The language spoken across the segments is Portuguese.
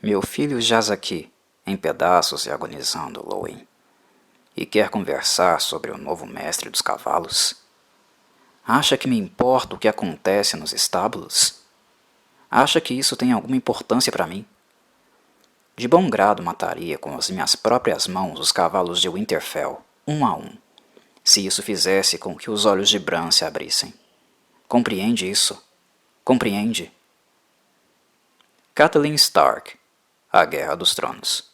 Meu filho jaz aqui, em pedaços e agonizando, Lowen, e quer conversar sobre o novo mestre dos cavalos? Acha que me importa o que acontece nos estábulos? Acha que isso tem alguma importância para mim? De bom grado mataria com as minhas próprias mãos os cavalos de Winterfell, um a um, se isso fizesse com que os olhos de Bran se abrissem. Compreende isso? Compreende? Catelyn Stark, A Guerra dos Tronos.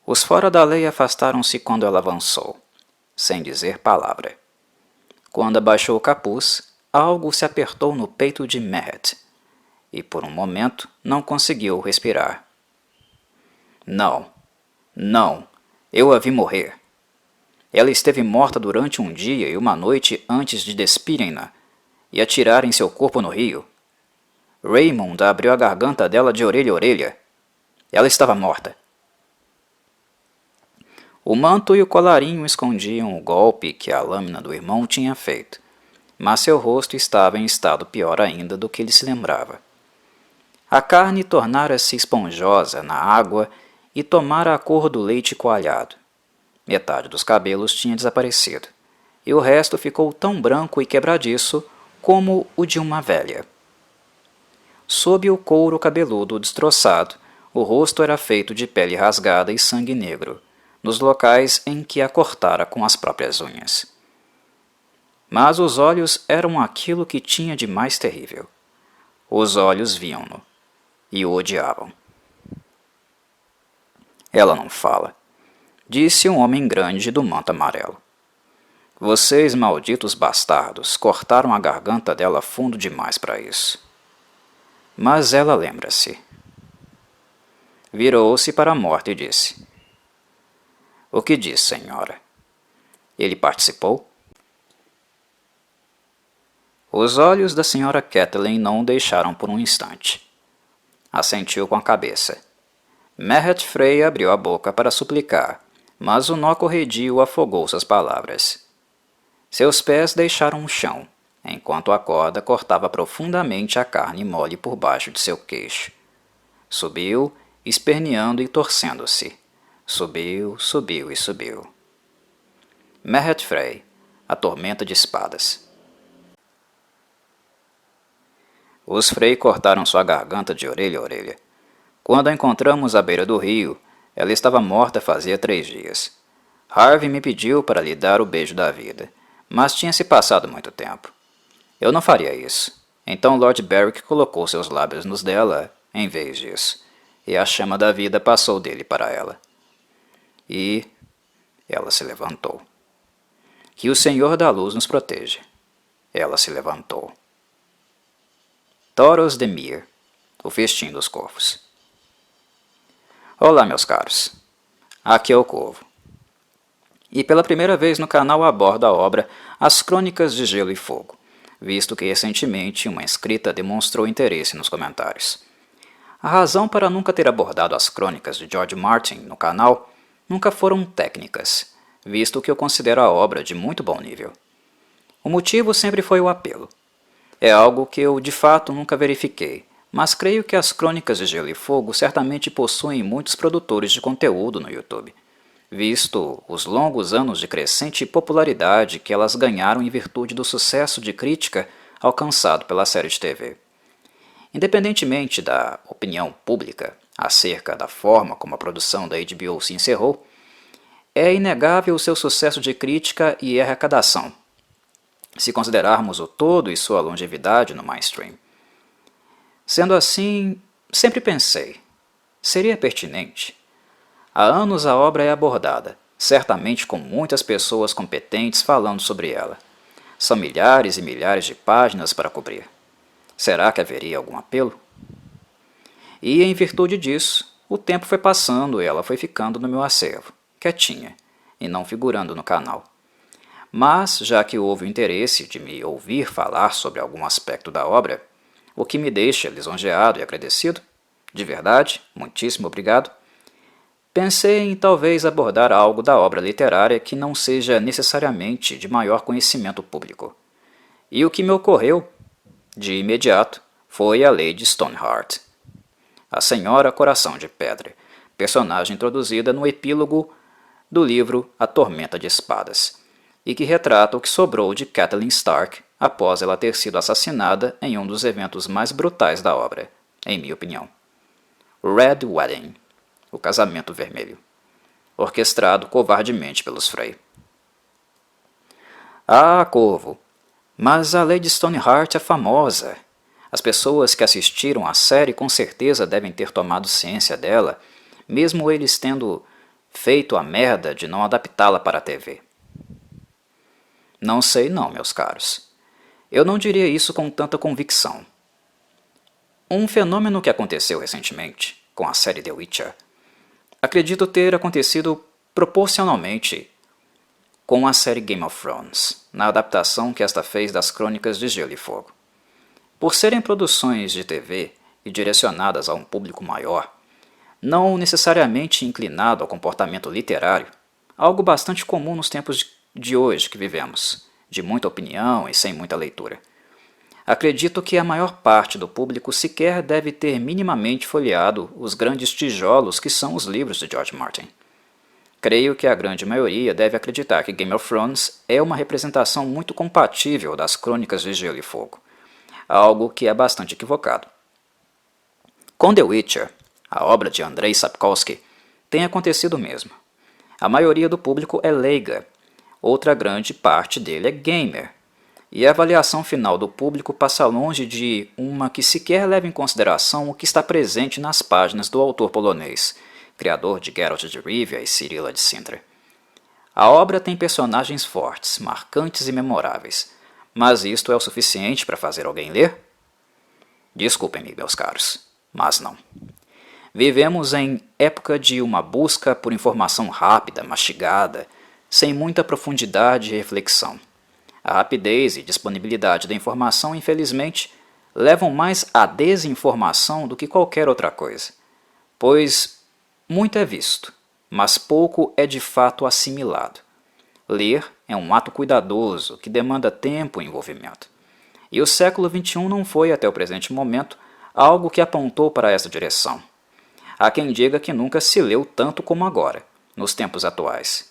Os fora da lei afastaram-se quando ela avançou, sem dizer palavra. Quando abaixou o capuz, algo se apertou no peito de Meret, e por um momento não conseguiu respirar. Não, não, eu a vi morrer. Ela esteve morta durante um dia e uma noite antes de despirem-na e atirarem seu corpo no rio. Raymond abriu a garganta dela de orelha a orelha. Ela estava morta. O manto e o colarinho escondiam o golpe que a lâmina do irmão tinha feito, mas seu rosto estava em estado pior ainda do que ele se lembrava. A carne tornara-se esponjosa na água e tomara a cor do leite coalhado. Metade dos cabelos tinha desaparecido, e o resto ficou tão branco e quebradiço como o de uma velha. Sob o couro cabeludo destroçado, o rosto era feito de pele rasgada e sangue negro, nos locais em que a cortara com as próprias unhas. Mas os olhos eram aquilo que tinha de mais terrível. Os olhos viam-no, e o odiavam. Ela não fala, disse um homem grande do manto amarelo. Vocês, malditos bastardos, cortaram a garganta dela fundo demais para isso. Mas ela lembra-se. Virou-se para a morta e disse: O que diz, senhora? Ele participou? Os olhos da senhora Catelyn não o deixaram por um instante. Assentiu com a cabeça. Meret Frey abriu a boca para suplicar, mas o nó corredio afogou suas palavras. Seus pés deixaram o chão, enquanto a corda cortava profundamente a carne mole por baixo de seu queixo. Subiu, esperneando e torcendo-se. Subiu, subiu e subiu. Meret Frey, a tormenta de espadas. Os Frey cortaram sua garganta de orelha a orelha. Quando a encontramos à beira do rio, ela estava morta fazia 3 dias. Harvey me pediu para lhe dar o beijo da vida, mas tinha se passado muito tempo. Eu não faria isso. Então Lord Beric colocou seus lábios nos dela em vez disso, e a chama da vida passou dele para ela. E ela se levantou. Que o Senhor da Luz nos proteja. Ela se levantou. Thoros de Myr, o festim dos corvos. Olá, meus caros. Aqui é o Corvo. E pela primeira vez no canal abordo a obra As Crônicas de Gelo e Fogo, visto que recentemente uma inscrita demonstrou interesse nos comentários. A razão para nunca ter abordado as crônicas de George Martin no canal nunca foram técnicas, visto que eu considero a obra de muito bom nível. O motivo sempre foi o apelo. É algo que eu de fato nunca verifiquei, mas creio que as Crônicas de Gelo e Fogo certamente possuem muitos produtores de conteúdo no YouTube, visto os longos anos de crescente popularidade que elas ganharam em virtude do sucesso de crítica alcançado pela série de TV. Independentemente da opinião pública acerca da forma como a produção da HBO se encerrou, é inegável o seu sucesso de crítica e arrecadação, se considerarmos o todo e sua longevidade no mainstream. Sendo assim, sempre pensei, seria pertinente. Há anos a obra é abordada, certamente com muitas pessoas competentes falando sobre ela. São milhares e milhares de páginas para cobrir. Será que haveria algum apelo? E, em virtude disso, o tempo foi passando e ela foi ficando no meu acervo, quietinha, e não figurando no canal. Mas, já que houve o interesse de me ouvir falar sobre algum aspecto da obra, o que me deixa lisonjeado e agradecido, de verdade, muitíssimo obrigado, pensei em talvez abordar algo da obra literária que não seja necessariamente de maior conhecimento público. E o que me ocorreu, de imediato, foi a Lady Stoneheart. a Senhora Coração de Pedra, personagem introduzida no epílogo do livro A Tormenta de Espadas, e que retrata o que sobrou de Catelyn Stark após ela ter sido assassinada em um dos eventos mais brutais da obra, em minha opinião. Red Wedding, o Casamento Vermelho, orquestrado covardemente pelos Frey. Ah, Corvo, mas a Lady Stoneheart é famosa. As pessoas que assistiram à série com certeza devem ter tomado ciência dela, mesmo eles tendo feito a merda de não adaptá-la para a TV. Não sei não, meus caros. Eu não diria isso com tanta convicção. Um fenômeno que aconteceu recentemente, com a série The Witcher, acredito ter acontecido proporcionalmente com a série Game of Thrones, na adaptação que esta fez das Crônicas de Gelo e Fogo. Por serem produções de TV e direcionadas a um público maior, não necessariamente inclinado ao comportamento literário, algo bastante comum nos tempos de hoje que vivemos, de muita opinião e sem muita leitura. Acredito que a maior parte do público sequer deve ter minimamente folheado os grandes tijolos que são os livros de George Martin. Creio que a grande maioria deve acreditar que Game of Thrones é uma representação muito compatível das Crônicas de Gelo e Fogo, algo que é bastante equivocado. Com The Witcher, a obra de Andrei Sapkowski, tem acontecido o mesmo. A maioria do público é leiga, outra grande parte dele é gamer, e a avaliação final do público passa longe de uma que sequer leva em consideração o que está presente nas páginas do autor polonês, criador de Geralt de Rivia e Cirila de Sintra. A obra tem personagens fortes, marcantes e memoráveis, mas isto é o suficiente para fazer alguém ler? Desculpem-me, meus caros, mas não. Vivemos em época de uma busca por informação rápida, mastigada, sem muita profundidade e reflexão. A rapidez e disponibilidade da informação, infelizmente, levam mais à desinformação do que qualquer outra coisa, pois muito é visto, mas pouco é de fato assimilado. Ler é um ato cuidadoso que demanda tempo e envolvimento. E o século XXI não foi, até o presente momento, algo que apontou para essa direção. Há quem diga que nunca se leu tanto como agora, nos tempos atuais.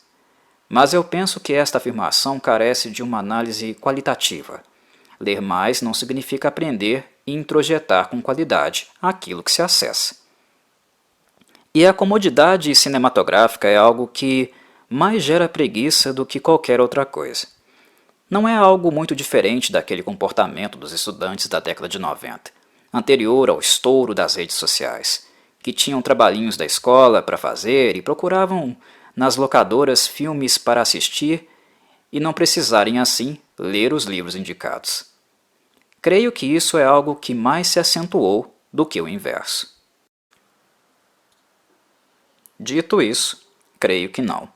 Mas eu penso que esta afirmação carece de uma análise qualitativa. Ler mais não significa aprender e introjetar com qualidade aquilo que se acessa. E a comodidade cinematográfica é algo que mais gera preguiça do que qualquer outra coisa. Não é algo muito diferente daquele comportamento dos estudantes da década de 90, anterior ao estouro das redes sociais, que tinham trabalhinhos da escola para fazer e procuravam nas locadoras filmes para assistir e não precisarem assim ler os livros indicados. Creio que isso é algo que mais se acentuou do que o inverso. Dito isso, creio que não.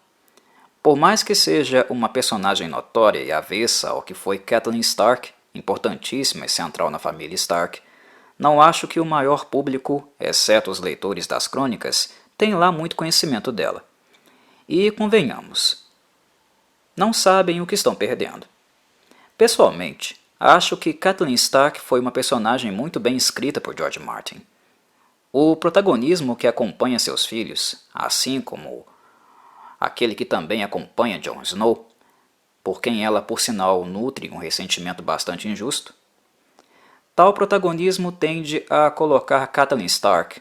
Por mais que seja uma personagem notória e avessa ao que foi Catelyn Stark, importantíssima e central na família Stark, não acho que o maior público, exceto os leitores das crônicas, tem lá muito conhecimento dela. E convenhamos, não sabem o que estão perdendo. Pessoalmente, acho que Catelyn Stark foi uma personagem muito bem escrita por George Martin. O protagonismo que acompanha seus filhos, assim como aquele que também acompanha Jon Snow, por quem ela, por sinal, nutre um ressentimento bastante injusto, tal protagonismo tende a colocar Catelyn Stark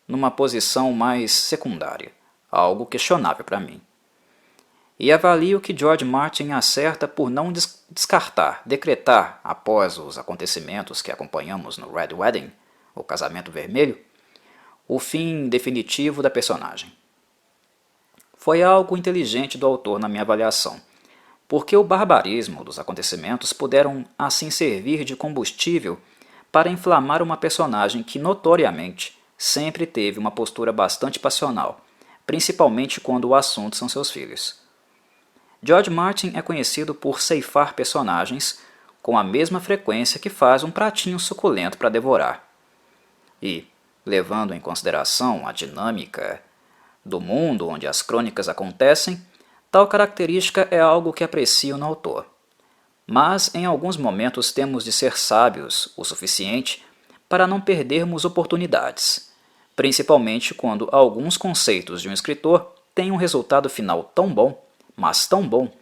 numa posição mais secundária, algo questionável para mim. E avalio que George Martin acerta por não decretar, após os acontecimentos que acompanhamos no Red Wedding, o Casamento Vermelho, o fim definitivo da personagem. Foi algo inteligente do autor na minha avaliação, porque o barbarismo dos acontecimentos puderam assim servir de combustível para inflamar uma personagem que notoriamente sempre teve uma postura bastante passional, principalmente quando o assunto são seus filhos. George Martin é conhecido por ceifar personagens com a mesma frequência que faz um pratinho suculento para devorar. E, levando em consideração a dinâmica do mundo onde as crônicas acontecem, tal característica é algo que aprecio no autor. Mas em alguns momentos temos de ser sábios o suficiente para não perdermos oportunidades, principalmente quando alguns conceitos de um escritor têm um resultado final tão bom, mas tão bom,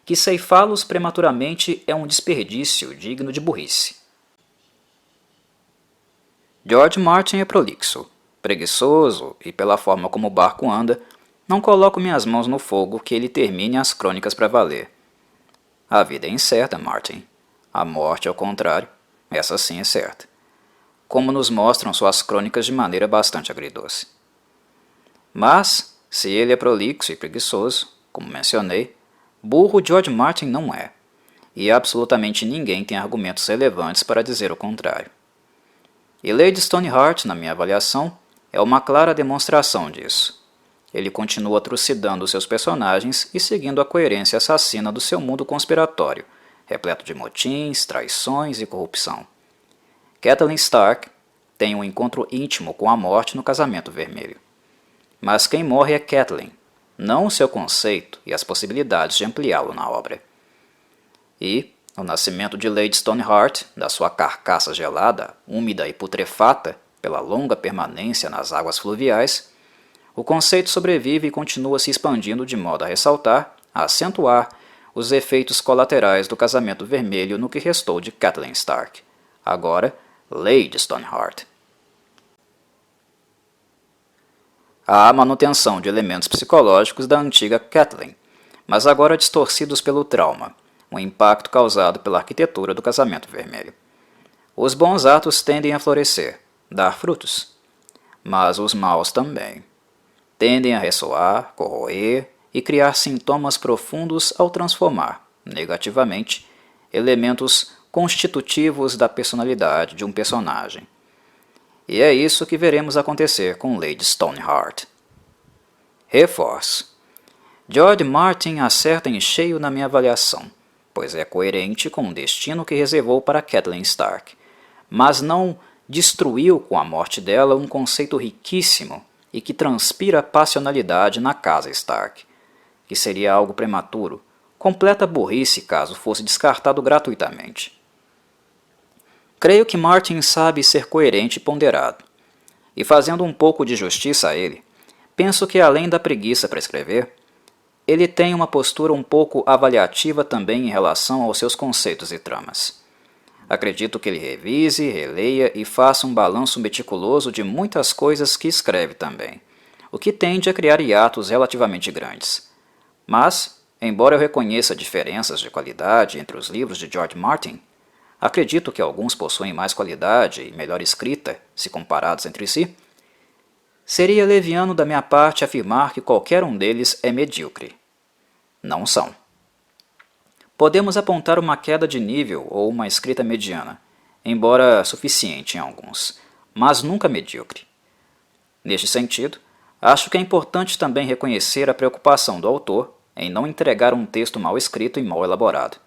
que ceifá-los prematuramente é um desperdício digno de burrice. George Martin é prolixo, preguiçoso e, pela forma como o barco anda, não coloco minhas mãos no fogo que ele termine as crônicas para valer. A vida é incerta, Martin. A morte, ao contrário, essa sim é certa. Como nos mostram suas crônicas de maneira bastante agridoce. Mas, se ele é prolixo e preguiçoso, como mencionei, burro George Martin não é, e absolutamente ninguém tem argumentos relevantes para dizer o contrário. E Lady Stoneheart, na minha avaliação, é uma clara demonstração disso. Ele continua trucidando seus personagens e seguindo a coerência assassina do seu mundo conspiratório, repleto de motins, traições e corrupção. Catelyn Stark tem um encontro íntimo com a morte no Casamento Vermelho. Mas quem morre é Catelyn, não o seu conceito e as possibilidades de ampliá-lo na obra. E o nascimento de Lady Stoneheart, da sua carcaça gelada, úmida e putrefata pela longa permanência nas águas fluviais, o conceito sobrevive e continua se expandindo de modo a ressaltar, a acentuar, os efeitos colaterais do Casamento Vermelho no que restou de Catelyn Stark, agora Lady Stoneheart. Há a manutenção de elementos psicológicos da antiga Catelyn, mas agora distorcidos pelo trauma, o impacto causado pela arquitetura do Casamento Vermelho. Os bons atos tendem a florescer, dar frutos, mas os maus também. Tendem a ressoar, corroer e criar sintomas profundos ao transformar, negativamente, elementos constitutivos da personalidade de um personagem. E é isso que veremos acontecer com Lady Stoneheart. Reforço. George Martin acerta em cheio na minha avaliação, pois é coerente com o destino que reservou para Catelyn Stark, mas não destruiu com a morte dela um conceito riquíssimo e que transpira passionalidade na casa Stark, que seria algo prematuro, completa burrice caso fosse descartado gratuitamente. Creio que Martin sabe ser coerente e ponderado, e fazendo um pouco de justiça a ele, penso que além da preguiça para escrever, ele tem uma postura um pouco avaliativa também em relação aos seus conceitos e tramas. Acredito que ele revise, releia e faça um balanço meticuloso de muitas coisas que escreve também, o que tende a criar hiatos relativamente grandes. Mas, embora eu reconheça diferenças de qualidade entre os livros de George Martin, acredito que alguns possuem mais qualidade e melhor escrita, se comparados entre si, seria leviano da minha parte afirmar que qualquer um deles é medíocre. Não são. Podemos apontar uma queda de nível ou uma escrita mediana, embora suficiente em alguns, mas nunca medíocre. Neste sentido, acho que é importante também reconhecer a preocupação do autor em não entregar um texto mal escrito e mal elaborado.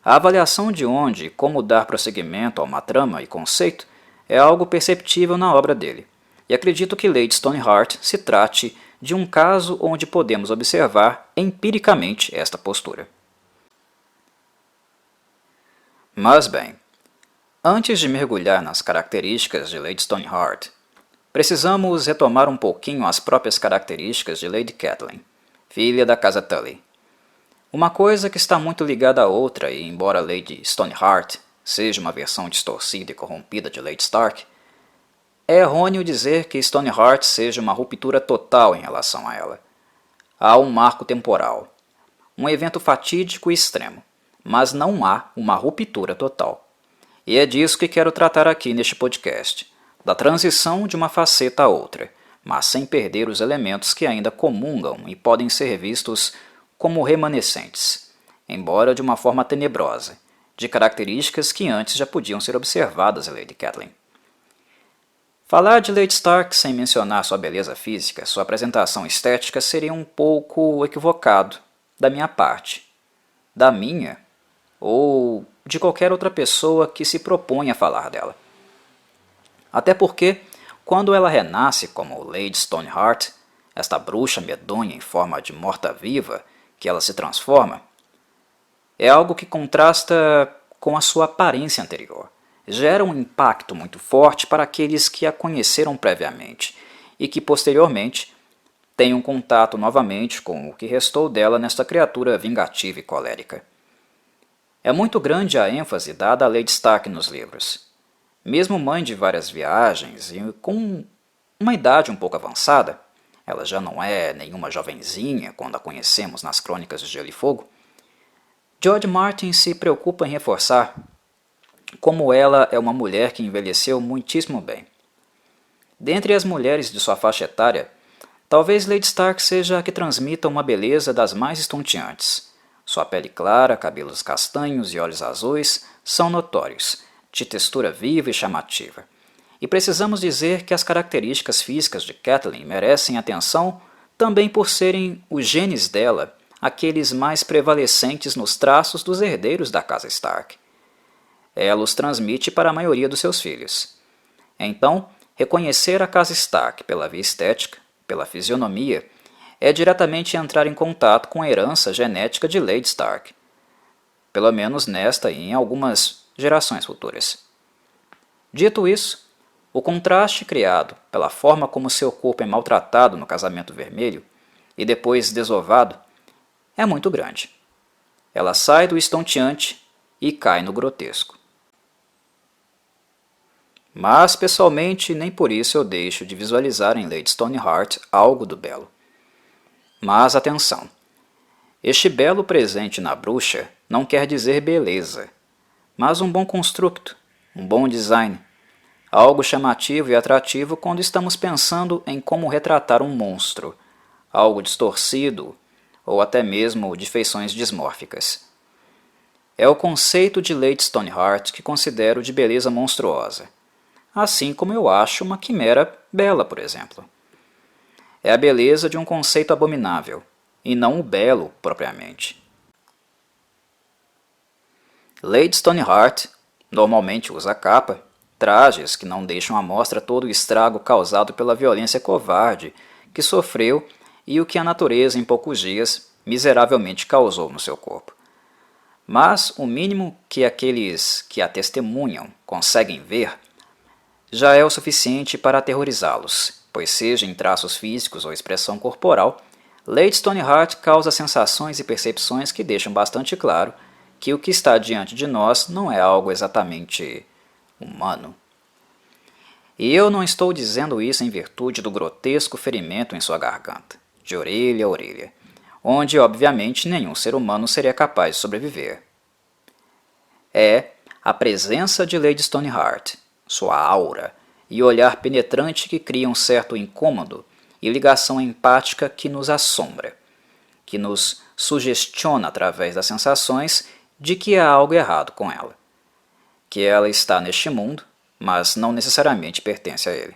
A avaliação de onde e como dar prosseguimento a uma trama e conceito é algo perceptível na obra dele, e acredito que Lady Stoneheart se trate de um caso onde podemos observar empiricamente esta postura. Mas bem, antes de mergulhar nas características de Lady Stoneheart, precisamos retomar um pouquinho as próprias características de Lady Catelyn, filha da casa Tully. Uma coisa que está muito ligada à outra, e embora Lady Stoneheart seja uma versão distorcida e corrompida de Lady Stark, é errôneo dizer que Stoneheart seja uma ruptura total em relação a ela. Há um marco temporal, um evento fatídico e extremo, mas não há uma ruptura total. E é disso que quero tratar aqui neste podcast, da transição de uma faceta a outra, mas sem perder os elementos que ainda comungam e podem ser vistos como remanescentes, embora de uma forma tenebrosa, de características que antes já podiam ser observadas em Lady Catelyn. Falar de Lady Stark sem mencionar sua beleza física, sua apresentação estética, seria um pouco equivocado da minha parte. Da minha, ou de qualquer outra pessoa que se propõe a falar dela. Até porque, quando ela renasce como Lady Stoneheart, esta bruxa medonha em forma de morta-viva que ela se transforma, é algo que contrasta com a sua aparência anterior, gera um impacto muito forte para aqueles que a conheceram previamente e que posteriormente têm um contato novamente com o que restou dela nesta criatura vingativa e colérica. É muito grande a ênfase dada a Lady Stark nos livros. Mesmo mãe de várias viagens e com uma idade um pouco avançada, ela já não é nenhuma jovenzinha quando a conhecemos nas Crônicas de Gelo e Fogo, George Martin se preocupa em reforçar como ela é uma mulher que envelheceu muitíssimo bem. Dentre as mulheres de sua faixa etária, talvez Lady Stark seja a que transmita uma beleza das mais estonteantes. Sua pele clara, cabelos castanhos e olhos azuis são notórios, de textura viva e chamativa. E precisamos dizer que as características físicas de Catelyn merecem atenção também por serem os genes dela aqueles mais prevalecentes nos traços dos herdeiros da casa Stark. Ela os transmite para a maioria dos seus filhos. Então, reconhecer a casa Stark pela via estética, pela fisionomia, é diretamente entrar em contato com a herança genética de Lady Stark, pelo menos nesta e em algumas gerações futuras. Dito isso, o contraste criado pela forma como seu corpo é maltratado no Casamento Vermelho e depois desovado é muito grande. Ela sai do estonteante e cai no grotesco. Mas, pessoalmente, nem por isso eu deixo de visualizar em Lady Stoneheart algo do belo. Mas atenção! Este belo presente na bruxa não quer dizer beleza, mas um bom construto, um bom design, algo chamativo e atrativo quando estamos pensando em como retratar um monstro, algo distorcido ou até mesmo de feições dismórficas. É o conceito de Lady Stoneheart que considero de beleza monstruosa, assim como eu acho uma quimera bela, por exemplo. É a beleza de um conceito abominável, e não o belo propriamente. Lady Stoneheart normalmente usa capa, trajes que não deixam à mostra todo o estrago causado pela violência covarde que sofreu e o que a natureza em poucos dias miseravelmente causou no seu corpo. Mas o mínimo que aqueles que a testemunham conseguem ver já é o suficiente para aterrorizá-los, pois seja em traços físicos ou expressão corporal, Lady Stoneheart causa sensações e percepções que deixam bastante claro que o que está diante de nós não é algo exatamente humano. E eu não estou dizendo isso em virtude do grotesco ferimento em sua garganta, de orelha a orelha, onde obviamente nenhum ser humano seria capaz de sobreviver. É a presença de Lady Stoneheart, sua aura e olhar penetrante que cria um certo incômodo e ligação empática que nos assombra, que nos sugestiona através das sensações de que há algo errado com ela, que ela está neste mundo, mas não necessariamente pertence a ele.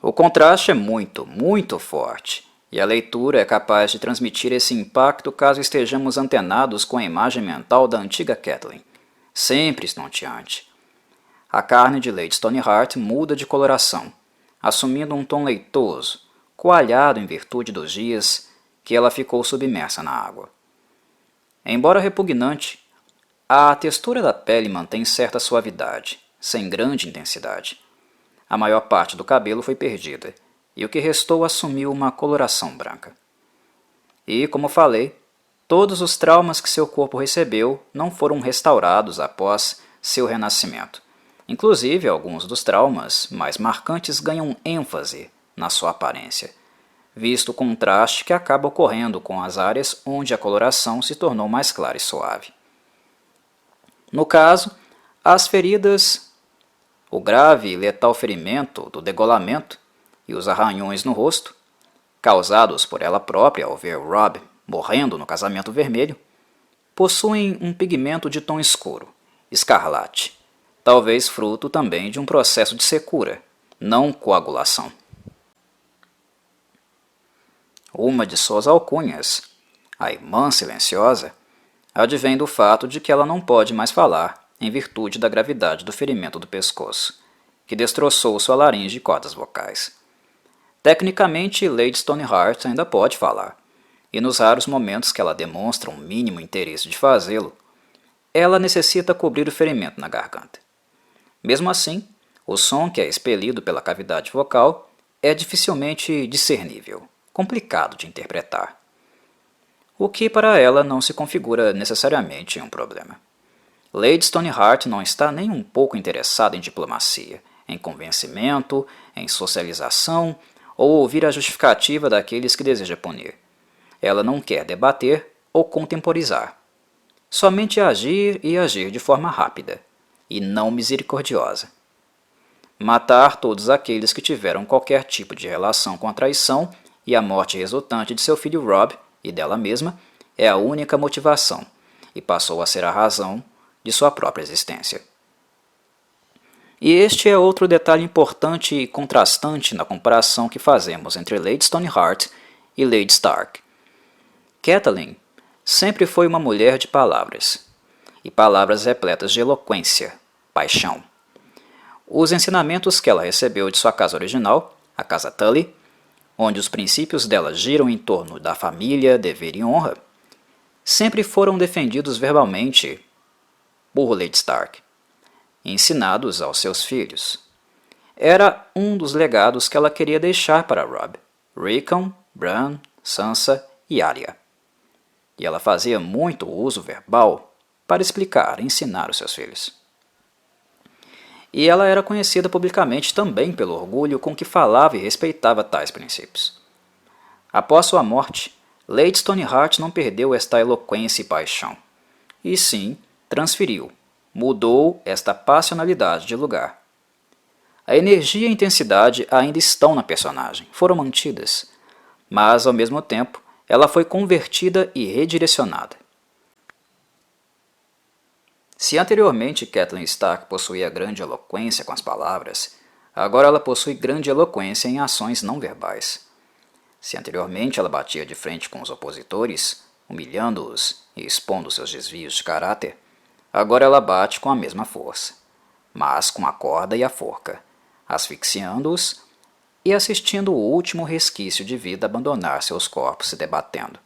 O contraste é muito, muito forte, e a leitura é capaz de transmitir esse impacto caso estejamos antenados com a imagem mental da antiga Catelyn, sempre estonteante. A carne de Lady Stoneheart muda de coloração, assumindo um tom leitoso, coalhado em virtude dos dias que ela ficou submersa na água. Embora repugnante, a textura da pele mantém certa suavidade, sem grande intensidade. A maior parte do cabelo foi perdida, e o que restou assumiu uma coloração branca. E, como falei, todos os traumas que seu corpo recebeu não foram restaurados após seu renascimento. Inclusive, alguns dos traumas mais marcantes ganham ênfase na sua aparência, visto o contraste que acaba ocorrendo com as áreas onde a coloração se tornou mais clara e suave. No caso, as feridas, o grave e letal ferimento do degolamento e os arranhões no rosto, causados por ela própria ao ver Robb morrendo no Casamento Vermelho, possuem um pigmento de tom escuro, escarlate, talvez fruto também de um processo de secura, não coagulação. Uma de suas alcunhas, a Irmã Silenciosa, advém do fato de que ela não pode mais falar em virtude da gravidade do ferimento do pescoço, que destroçou sua laringe e cordas vocais. Tecnicamente, Lady Stoneheart ainda pode falar, e nos raros momentos que ela demonstra um mínimo interesse de fazê-lo, ela necessita cobrir o ferimento na garganta. Mesmo assim, o som que é expelido pela cavidade vocal é dificilmente discernível, complicado de interpretar, o que para ela não se configura necessariamente em um problema. Lady Stoneheart não está nem um pouco interessada em diplomacia, em convencimento, em socialização ou ouvir a justificativa daqueles que deseja punir. Ela não quer debater ou contemporizar. Somente agir e agir de forma rápida, e não misericordiosa. Matar todos aqueles que tiveram qualquer tipo de relação com a traição e a morte resultante de seu filho Robb e dela mesma é a única motivação, e passou a ser a razão de sua própria existência. E este é outro detalhe importante e contrastante na comparação que fazemos entre Lady Stoneheart e Lady Stark. Catelyn sempre foi uma mulher de palavras, e palavras repletas de eloquência, paixão. Os ensinamentos que ela recebeu de sua casa original, a Casa Tully, onde os princípios dela giram em torno da família, dever e honra, sempre foram defendidos verbalmente por Lady Stark, ensinados aos seus filhos. Era um dos legados que ela queria deixar para Robb, Rickon, Bran, Sansa e Arya. E ela fazia muito uso verbal para explicar e ensinar os seus filhos. E ela era conhecida publicamente também pelo orgulho com que falava e respeitava tais princípios. Após sua morte, Lady Stoneheart não perdeu esta eloquência e paixão, e sim transferiu, mudou esta passionalidade de lugar. A energia e a intensidade ainda estão na personagem, foram mantidas, mas ao mesmo tempo ela foi convertida e redirecionada. Se anteriormente Catelyn Stark possuía grande eloquência com as palavras, agora ela possui grande eloquência em ações não verbais. Se anteriormente ela batia de frente com os opositores, humilhando-os e expondo seus desvios de caráter, agora ela bate com a mesma força, mas com a corda e a forca, asfixiando-os e assistindo o último resquício de vida abandonar seus corpos se debatendo.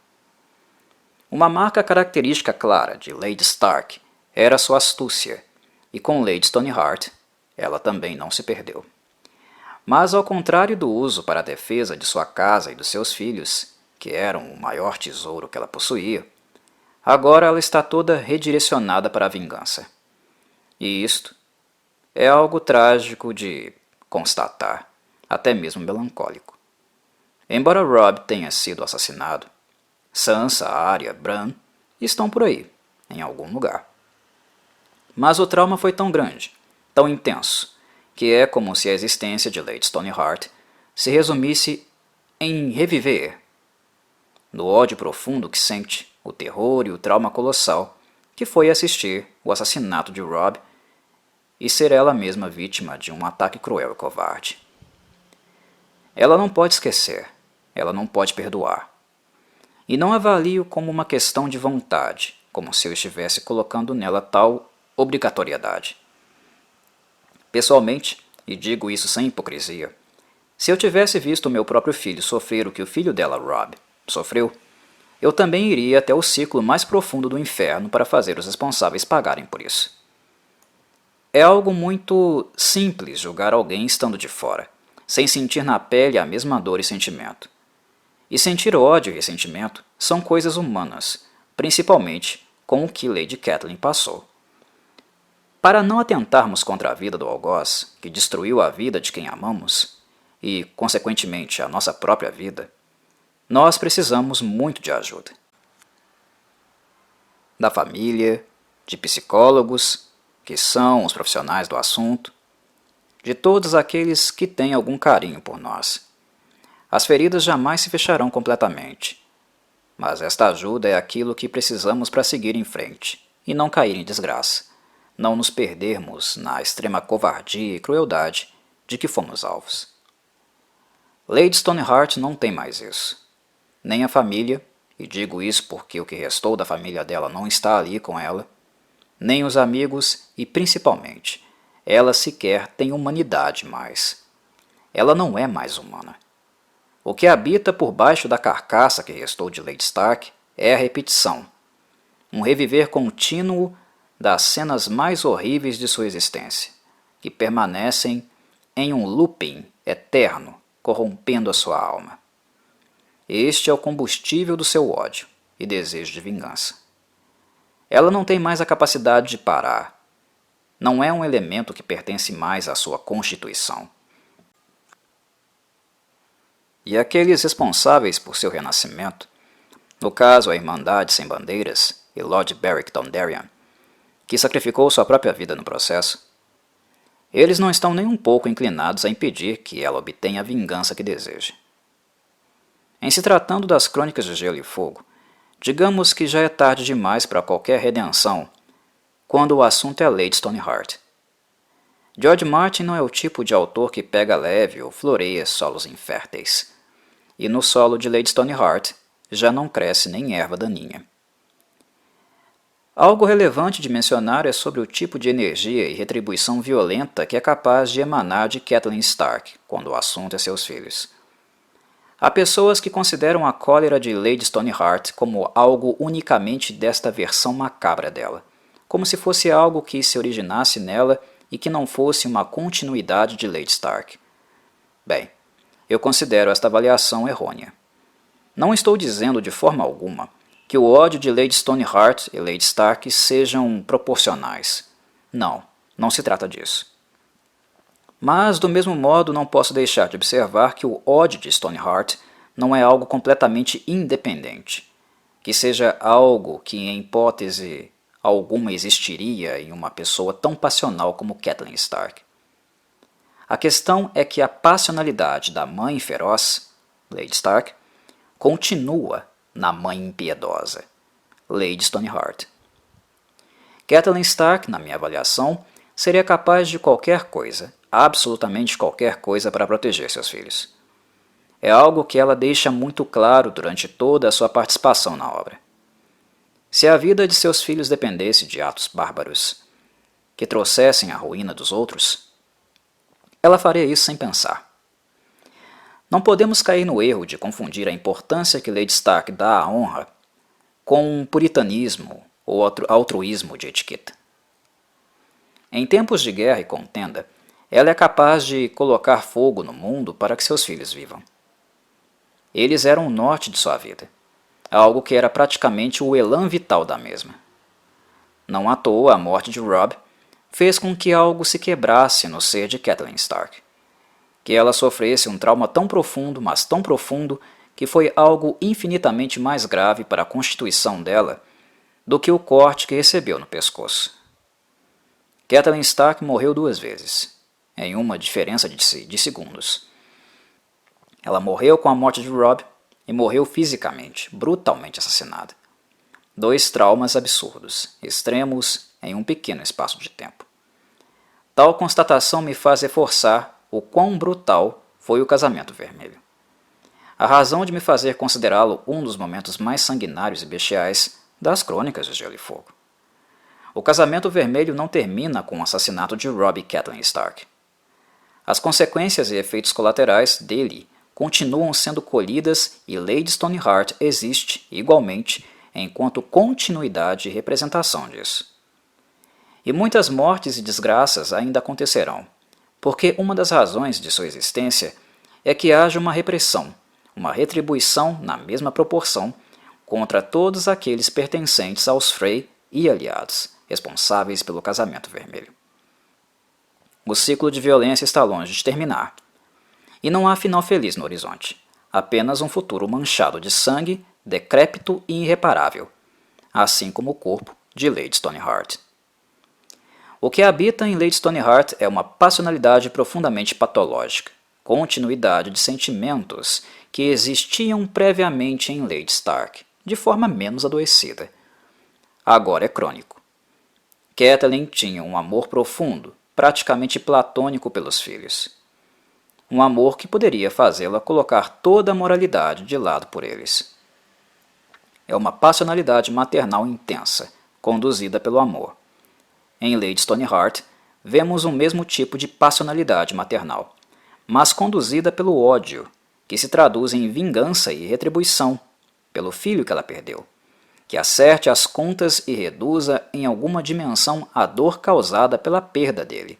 Uma marca característica clara de Lady Stark era sua astúcia, e com Lady Stoneheart ela também não se perdeu. Mas ao contrário do uso para a defesa de sua casa e dos seus filhos, que eram o maior tesouro que ela possuía, agora ela está toda redirecionada para a vingança. E isto é algo trágico de constatar, até mesmo melancólico. Embora Robb tenha sido assassinado, Sansa, Arya, Bran estão por aí, em algum lugar. Mas o trauma foi tão grande, tão intenso, que é como se a existência de Lady Stoneheart se resumisse em reviver, no ódio profundo que sente, o terror e o trauma colossal que foi assistir o assassinato de Robb e ser ela mesma vítima de um ataque cruel e covarde. Ela não pode esquecer, ela não pode perdoar. E não avalio como uma questão de vontade, como se eu estivesse colocando nela tal obrigatoriedade. Pessoalmente, e digo isso sem hipocrisia, se eu tivesse visto o meu próprio filho sofrer o que o filho dela, Robb, sofreu, eu também iria até o ciclo mais profundo do inferno para fazer os responsáveis pagarem por isso. É algo muito simples julgar alguém estando de fora, sem sentir na pele a mesma dor e sentimento. E sentir ódio e ressentimento são coisas humanas, principalmente com o que Lady Catelyn passou. Para não atentarmos contra a vida do algoz, que destruiu a vida de quem amamos, e, consequentemente, a nossa própria vida, nós precisamos muito de ajuda. Da família, de psicólogos, que são os profissionais do assunto, de todos aqueles que têm algum carinho por nós. As feridas jamais se fecharão completamente, mas esta ajuda é aquilo que precisamos para seguir em frente e não cair em desgraça, não nos perdermos na extrema covardia e crueldade de que fomos alvos. Lady Stoneheart não tem mais isso. Nem a família, e digo isso porque o que restou da família dela não está ali com ela, nem os amigos e, principalmente, ela sequer tem humanidade mais. Ela não é mais humana. O que habita por baixo da carcaça que restou de Lady Stark é a repetição, um reviver contínuo das cenas mais horríveis de sua existência, que permanecem em um looping eterno, corrompendo a sua alma. Este é o combustível do seu ódio e desejo de vingança. Ela não tem mais a capacidade de parar. Não é um elemento que pertence mais à sua constituição. E aqueles responsáveis por seu renascimento, no caso a Irmandade Sem Bandeiras e Lord Beric Dondarrion, que sacrificou sua própria vida no processo, eles não estão nem um pouco inclinados a impedir que ela obtenha a vingança que deseja. Em se tratando das Crônicas de Gelo e Fogo, digamos que já é tarde demais para qualquer redenção quando o assunto é Lady Stoneheart. George Martin não é o tipo de autor que pega leve ou floreia solos inférteis, e no solo de Lady Stoneheart já não cresce nem erva daninha. Algo relevante de mencionar é sobre o tipo de energia e retribuição violenta que é capaz de emanar de Catelyn Stark quando o assunto é seus filhos. Há pessoas que consideram a cólera de Lady Stoneheart como algo unicamente desta versão macabra dela, como se fosse algo que se originasse nela e que não fosse uma continuidade de Lady Stark. Bem, eu considero esta avaliação errônea. Não estou dizendo de forma alguma que o ódio de Lady Stoneheart e Lady Stark sejam proporcionais. Não, não se trata disso. Mas, do mesmo modo, não posso deixar de observar que o ódio de Stoneheart não é algo completamente independente, que seja algo que, em hipótese alguma, existiria em uma pessoa tão passional como Catelyn Stark. A questão é que a passionalidade da mãe feroz, Lady Stark, continua na mãe impiedosa, Lady Stoneheart. Catelyn Stark, na minha avaliação, seria capaz de qualquer coisa, absolutamente qualquer coisa para proteger seus filhos. É algo que ela deixa muito claro durante toda a sua participação na obra. Se a vida de seus filhos dependesse de atos bárbaros, que trouxessem a ruína dos outros, ela faria isso sem pensar. Não podemos cair no erro de confundir a importância que Lady Stark dá à honra com um puritanismo ou altruísmo de etiqueta. Em tempos de guerra e contenda, ela é capaz de colocar fogo no mundo para que seus filhos vivam. Eles eram o norte de sua vida, algo que era praticamente o elan vital da mesma. Não à toa a morte de Robb fez com que algo se quebrasse no ser de Catelyn Stark, que ela sofresse um trauma tão profundo, mas tão profundo, que foi algo infinitamente mais grave para a constituição dela do que o corte que recebeu no pescoço. Catelyn Stark morreu 2 vezes, em uma diferença de segundos. Ela morreu com a morte de Robb e morreu fisicamente, brutalmente assassinada. 2 traumas absurdos, extremos em um pequeno espaço de tempo. Tal constatação me faz reforçar o quão brutal foi o Casamento Vermelho. A razão de me fazer considerá-lo um dos momentos mais sanguinários e bestiais das Crônicas de Gelo e Fogo. O Casamento Vermelho não termina com o assassinato de Robb e Catelyn Stark. As consequências e efeitos colaterais dele continuam sendo colhidas e Lady Stoneheart existe, igualmente, enquanto continuidade e representação disso. E muitas mortes e desgraças ainda acontecerão, porque uma das razões de sua existência é que haja uma repressão, uma retribuição na mesma proporção contra todos aqueles pertencentes aos Frey e aliados, responsáveis pelo Casamento Vermelho. O ciclo de violência está longe de terminar, e não há final feliz no horizonte, apenas um futuro manchado de sangue, decrépito e irreparável, assim como o corpo de Lady Stoneheart. O que habita em Lady Stoneheart é uma passionalidade profundamente patológica, continuidade de sentimentos que existiam previamente em Lady Stark, de forma menos adoecida. Agora é crônico. Catelyn tinha um amor profundo, praticamente platônico pelos filhos. Um amor que poderia fazê-la colocar toda a moralidade de lado por eles. É uma passionalidade maternal intensa, conduzida pelo amor. Em Lady Stoneheart, vemos o mesmo tipo de passionalidade maternal, mas conduzida pelo ódio, que se traduz em vingança e retribuição, pelo filho que ela perdeu, que acerte as contas e reduza em alguma dimensão a dor causada pela perda dele.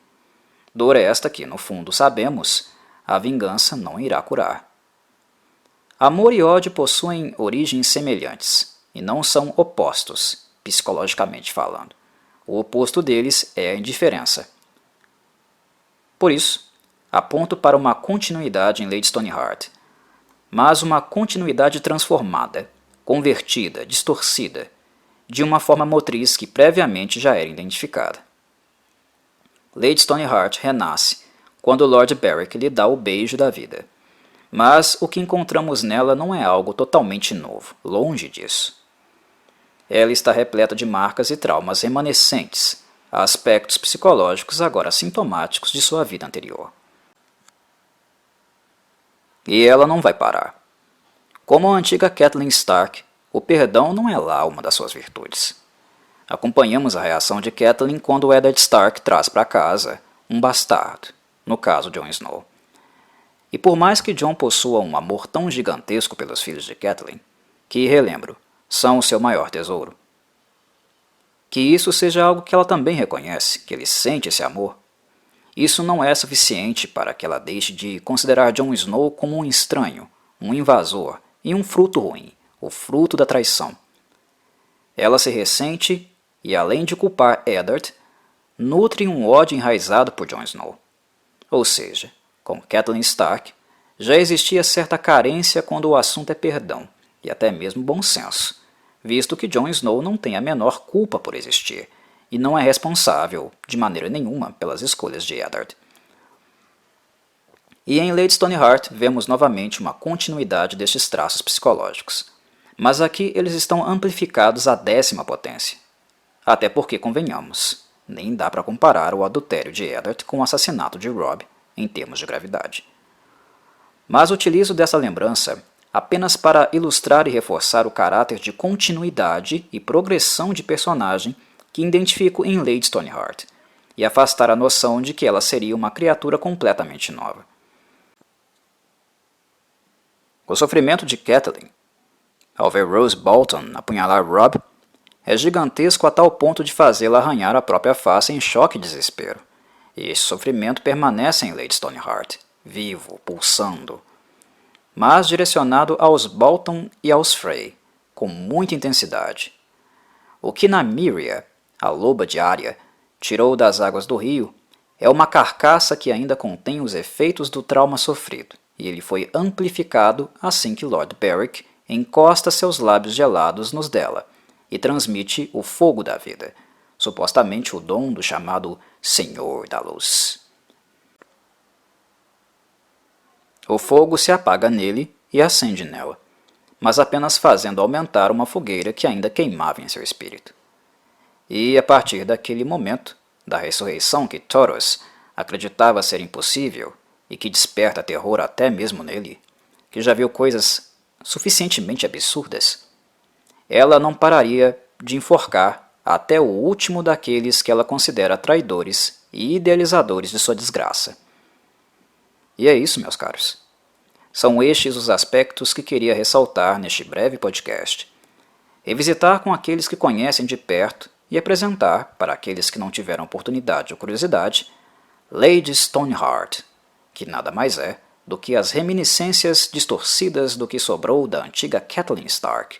Dor esta que, no fundo, sabemos, a vingança não irá curar. Amor e ódio possuem origens semelhantes, e não são opostos, psicologicamente falando. O oposto deles é a indiferença. Por isso, aponto para uma continuidade em Lady Stoneheart, mas uma continuidade transformada, convertida, distorcida, de uma forma motriz que previamente já era identificada. Lady Stoneheart renasce quando Lord Berwick lhe dá o beijo da vida. Mas o que encontramos nela não é algo totalmente novo, longe disso. Ela está repleta de marcas e traumas remanescentes, aspectos psicológicos agora sintomáticos de sua vida anterior. E ela não vai parar. Como a antiga Catelyn Stark, o perdão não é lá uma das suas virtudes. Acompanhamos a reação de Catelyn quando Eddard Stark traz para casa um bastardo, no caso Jon Snow. E por mais que Jon possua um amor tão gigantesco pelos filhos de Catelyn, que, relembro, são o seu maior tesouro, que isso seja algo que ela também reconhece, que ele sente esse amor, isso não é suficiente para que ela deixe de considerar Jon Snow como um estranho, um invasor e um fruto ruim, o fruto da traição. Ela se ressente e, além de culpar Eddard, nutre um ódio enraizado por Jon Snow. Ou seja, com Catelyn Stark, já existia certa carência quando o assunto é perdão, e até mesmo bom senso, visto que Jon Snow não tem a menor culpa por existir, e não é responsável, de maneira nenhuma, pelas escolhas de Eddard. E em Lady Stoneheart vemos novamente uma continuidade destes traços psicológicos, mas aqui eles estão amplificados à 10ª potência. Até porque, convenhamos, nem dá para comparar o adultério de Eddard com o assassinato de Robb em termos de gravidade. Mas utilizo dessa lembrança apenas para ilustrar e reforçar o caráter de continuidade e progressão de personagem que identifico em Lady Stoneheart, e afastar a noção de que ela seria uma criatura completamente nova. O sofrimento de Catelyn, ao ver Rose Bolton apunhalar Robb, é gigantesco a tal ponto de fazê-la arranhar a própria face em choque e desespero. E esse sofrimento permanece em Lady Stoneheart, vivo, pulsando, mas direcionado aos Bolton e aos Frey, com muita intensidade. O que Nymeria, a loba de Arya, tirou das águas do rio é uma carcaça que ainda contém os efeitos do trauma sofrido, e ele foi amplificado assim que Lord Berwick encosta seus lábios gelados nos dela e transmite o fogo da vida, supostamente o dom do chamado Senhor da Luz. O fogo se apaga nele e acende nela, mas apenas fazendo aumentar uma fogueira que ainda queimava em seu espírito. E a partir daquele momento, da ressurreição que Thoros acreditava ser impossível e que desperta terror até mesmo nele, que já viu coisas suficientemente absurdas, ela não pararia de enforcar até o último daqueles que ela considera traidores e idealizadores de sua desgraça. E é isso, meus caros. São estes os aspectos que queria ressaltar neste breve podcast. Revisitar com aqueles que conhecem de perto e apresentar, para aqueles que não tiveram oportunidade ou curiosidade, Lady Stoneheart, que nada mais é do que as reminiscências distorcidas do que sobrou da antiga Catelyn Stark,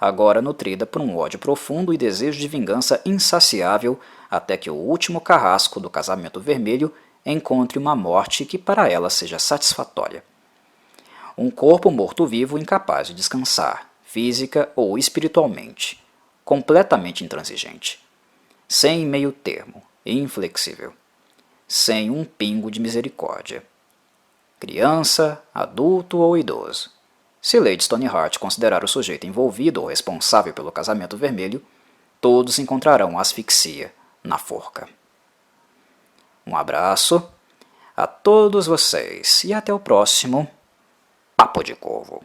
agora nutrida por um ódio profundo e desejo de vingança insaciável até que o último carrasco do casamento vermelho encontre uma morte que para ela seja satisfatória. Um corpo morto-vivo incapaz de descansar, física ou espiritualmente, completamente intransigente, sem meio termo, inflexível, sem um pingo de misericórdia. Criança, adulto ou idoso. Se Lady Stoneheart considerar o sujeito envolvido ou responsável pelo casamento vermelho, todos encontrarão asfixia na forca. Um abraço a todos vocês e até o próximo Papo de Corvo.